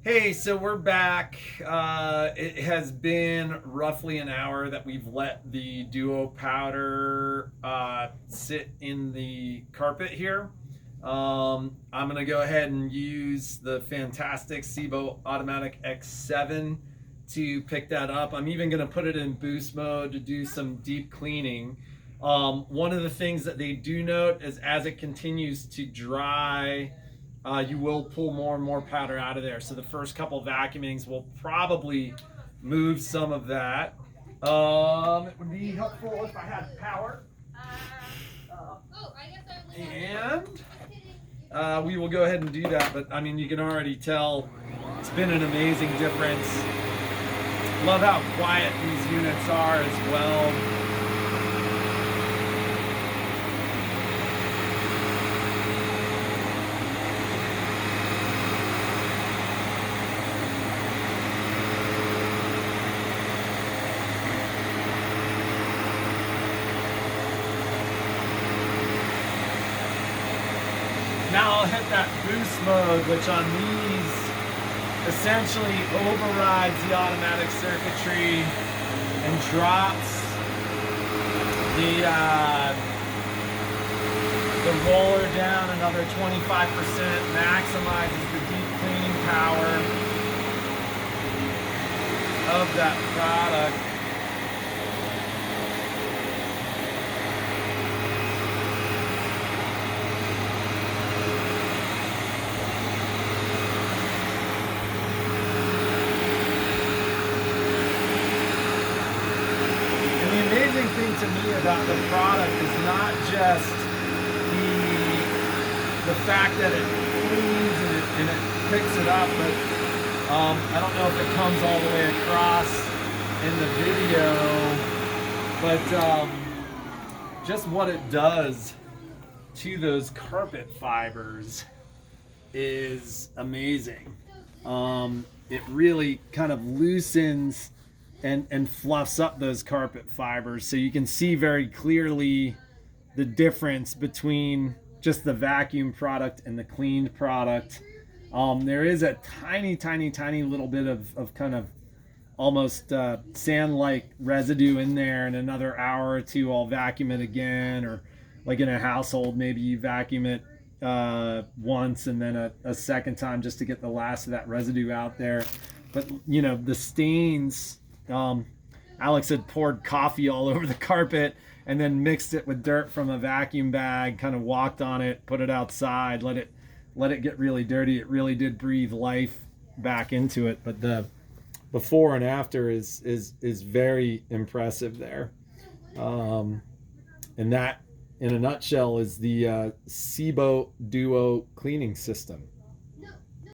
Hey, so we're back. It has been roughly an hour that we've let the Duo powder sit in the carpet here. I'm going to go ahead and use the fantastic Sebo Automatic X7 to pick that up. I'm even going to put it in boost mode to do some deep cleaning. One of the things that they do note is as it continues to dry, you will pull more and more powder out of there. So the first couple vacuumings will probably move some of that. It would be helpful if I had power. And we will go ahead and do that. But I mean, you can already tell it's been an amazing difference. Love how quiet these units are as well. Now I'll hit that boost mode, which on these essentially overrides the automatic circuitry and drops the roller down another 25%, maximizes the deep cleaning power of that product. Thing to me about the product is not just the fact that it cleans and it picks it up, but I don't know if it comes all the way across in the video, but just what it does to those carpet fibers is amazing. It really kind of loosens and fluffs up those carpet fibers, so you can see very clearly the difference between just the vacuum product and the cleaned product. There is a tiny little bit of kind of almost sand-like residue in there. In another hour or two I'll vacuum it again, or like in a household maybe you vacuum it once and then a second time just to get the last of that residue out there. But you know, the stains, Alex had poured coffee all over the carpet and then mixed it with dirt from a vacuum bag, kind of walked on it, put it outside, let it get really dirty. It really did breathe life back into it. But the before and after is very impressive there. And that, in a nutshell, is the Sebo Duo cleaning system.